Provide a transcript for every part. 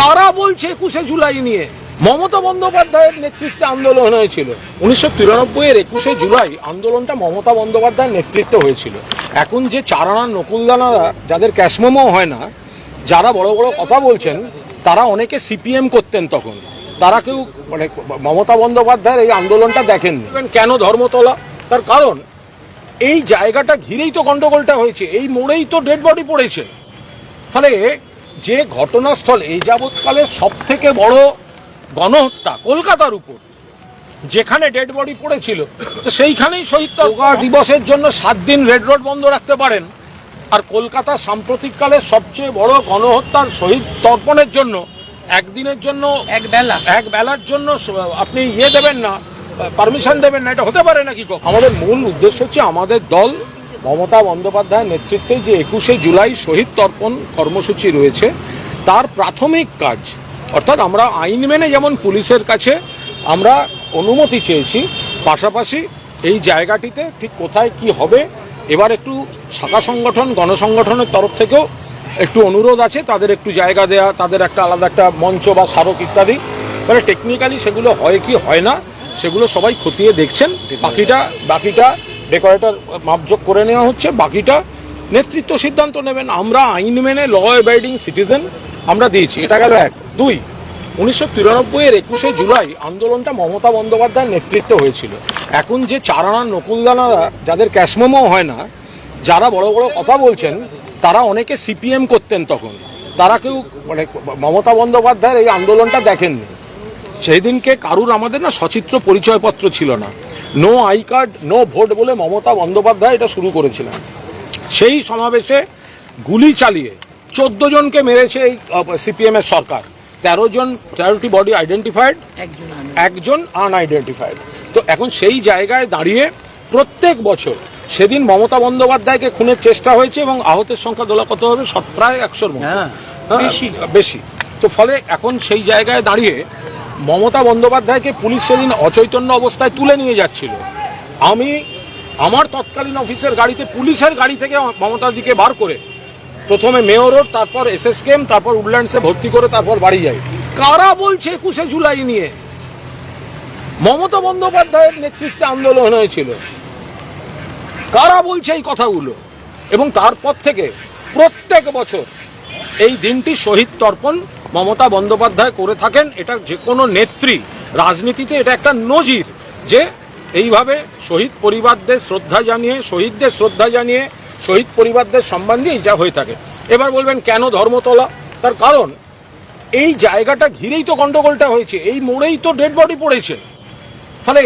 কারা বলছে 21শে জুলাই নিয়ে? মমতা বন্দ্যোপাধ্যায়ের নেতৃত্বে আন্দোলন হয়েছিল 1993-এর 21শে জুলাই। আন্দোলনটা মমতা বন্দ্যোপাধ্যায়ের নেতৃত্বে হয়েছিল। এখন যে চারানা নকুলদানারা, যাদের ক্যাশমোমো হয় না, যারা বড় বড় কথা বলছেন, তারা অনেকে সিপিএম করতেন তখন। তারা কেউ মানে মমতা বন্দ্যোপাধ্যায়ের এই আন্দোলনটা দেখেননি। কেন ধর্মতলা? তার কারণ এই জায়গাটা ঘিরেই তো গন্ডগোলটা হয়েছে, এই মোড়েই তো ডেড বডি পড়েছে। ফলে যে ঘটনাস্থল এই যাবৎকালে সব থেকে বড় গণহত্যা কলকাতার উপর, যেখানে ডেড বডি পড়েছিল, তো সেইখানেই শহীদ দিবসের জন্য 7 দিন রেড রোড বন্ধ রাখতে পারেন। আর কলকাতা সাম্প্রতিককালে সবচেয়ে বড় গণহত্যার শহীদ তর্পণের জন্য একদিনের জন্য এক বেলার জন্য আপনি দেবেন না, পারমিশন দেবেন না? এটা হতে পারে নাকি? আমাদের মূল উদ্দেশ্য হচ্ছে, আমাদের দল মমতা বন্দ্যোপাধ্যায়ের নেতৃত্বে যে 21শে জুলাই শহীদ তর্পণ কর্মসূচি রয়েছে, তার প্রাথমিক কাজ, অর্থাৎ আমরা আইন মেনে যেমন পুলিশের কাছে আমরা অনুমতি চেয়েছি, পাশাপাশি এই জায়গাটিতে ঠিক কোথায় কি হবে, এবার একটু শাখা সংগঠন গণসংগঠনের তরফ থেকেও একটু অনুরোধ আছে, তাদের একটু জায়গা দেয়া, তাদের একটা আলাদা একটা মঞ্চ বা স্মারক ইত্যাদি। মানে টেকনিক্যালি সেগুলো হয় কি হয় না, সেগুলো সবাই খতিয়ে দেখছেন। বাকিটা ডেকোরেটর মাপজোক করে নেওয়া হচ্ছে, বাকিটা নেতৃত্ব সিদ্ধান্ত নেবেন। আমরা আইন মেনে ল অ্যাবাইডিং সিটিজেন আমরা দিয়েছি। এটা গেল 1। 2, 1993-এর 21শে জুলাই আন্দোলনটা মমতা বন্দ্যোপাধ্যায়ের নেতৃত্বে হয়েছিল। এখন যে চারানা নকুলদানারা, যাদের ক্যাশমোমো হয় না, যারা বড় বড় কথা বলছেন, তারা অনেকে সিপিএম করতেন তখন। তারা কেউ মানে মমতা বন্দ্যোপাধ্যায়ের এই আন্দোলনটা দেখেননি। সেই দিনকে কারুর আমাদের না সচিত্র পরিচয়পত্র ছিল না, no I card no vote বলে মমতা বন্দ্যোপাধ্যায় এটা শুরু করেছিলেন। সেই সমাবেশে গুলি চালিয়ে 14 জনকে মেরেছে এই সিপিএম এর সরকার। 13টি বডি আইডেন্টিফাইড, একজন আনআইডেন্টিফাইড। তো এখন সেই জায়গায় দাঁড়িয়ে প্রত্যেক বছর, সেদিন মমতা বন্দ্যোপাধ্যায়কে খুনের চেষ্টা হয়েছে এবং আহতের সংখ্যা দোলা কত হবে, প্রায় 100-র মতো, বেশি। তো ফলে এখন সেই জায়গায় দাঁড়িয়ে মমতা বন্দ্যোপাধ্যায়কে পুলিশ সেদিন অচৈতন্য অবস্থায় তুলে নিয়ে যাচ্ছিল। আমি আমার তৎকালীন অফিসের গাড়িতে, পুলিশের গাড়ি থেকে মমতাদিকে বার করে প্রথমে মেয়র রোড, তারপর SSKM, তারপর উডল্যান্ডসে ভর্তি করে তারপর বাড়ি যাই। কারা বলছে 21শে জুলাই নিয়ে? মমতা বন্দ্যোপাধ্যায়ের নেতৃত্বে আন্দোলন হয়েছিল। কারা বলছে এই কথাগুলো? এবং তারপর থেকে প্রত্যেক বছর এই দিনটি শহীদ তর্পণ মমতা বন্দ্যোপাধ্যায় করে থাকেন। এটা যে কোনো নেত্রী, রাজনীতিতে এটা একটা নজির যে এইভাবে শহীদ পরিবারদের শ্রদ্ধা জানিয়ে, শহীদদের শ্রদ্ধা জানিয়ে, শহীদ পরিবারদের সম্মান দিয়ে যা হয়ে থাকে। এবার বলবেন কেন ধর্মতলা? তার কারণ এই জায়গাটা ঘিরেই তো গন্ডগোলটা হয়েছে, এই মোড়েই তো ডেড বডি পড়েছে। ফলে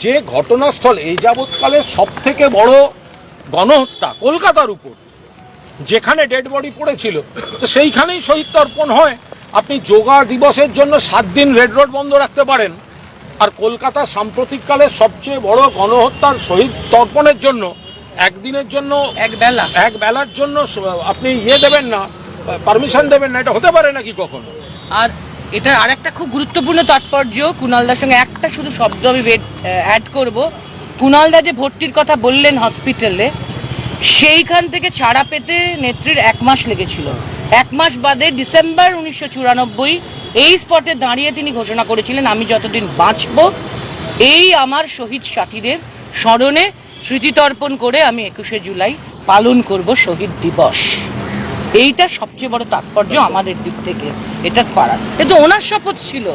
যে ঘটনাস্থল এই যাবৎকালে সব থেকে বড় গণহত্যা কলকাতার উপর, যেখানে ডেড বডি পড়েছিল, তো সেইখানেই শহীদ তর্পণ হয়। আপনি যোগা দিবসের জন্য 7 দিন রেড রোড বন্ধ রাখতে পারেন। আর কলকাতা সাম্প্রতিককালে সবচেয়ে বড় গণহত্যার শহীদ তর্পণের জন্য একদিনের জন্য এক বেলার জন্য আপনি দেবেন না, পারমিশন দেবেন না? এটা হতে পারে নাকি কখনো? আর এটা আরেকটা খুব গুরুত্বপূর্ণ তাৎপর্য, কুণালদার সঙ্গে একটা শুধু শব্দ আমি অ্যাড করব। কুণালদা যে ভর্তির কথা বললেন হসপিটালে, সেইখান থেকে ছাড়া পেতে নেত্রীর 1 মাস লেগেছিল। 1 মাস বাদে ডিসেম্বর 1994 এই স্পটে দাঁড়িয়ে তিনি ঘোষণা করেছিলেন, আমি যতদিন বাঁচব এই আমার শহীদ সাথীদের স্মরণে স্মৃতিতর্পণ করে আমি 21শে জুলাই পালন করব শহীদ দিবস। এইটা সবচেয়ে বড় তাৎপর্য আমাদের দিক থেকে এটা করার। কিন্তু ওনার শপথ ছিল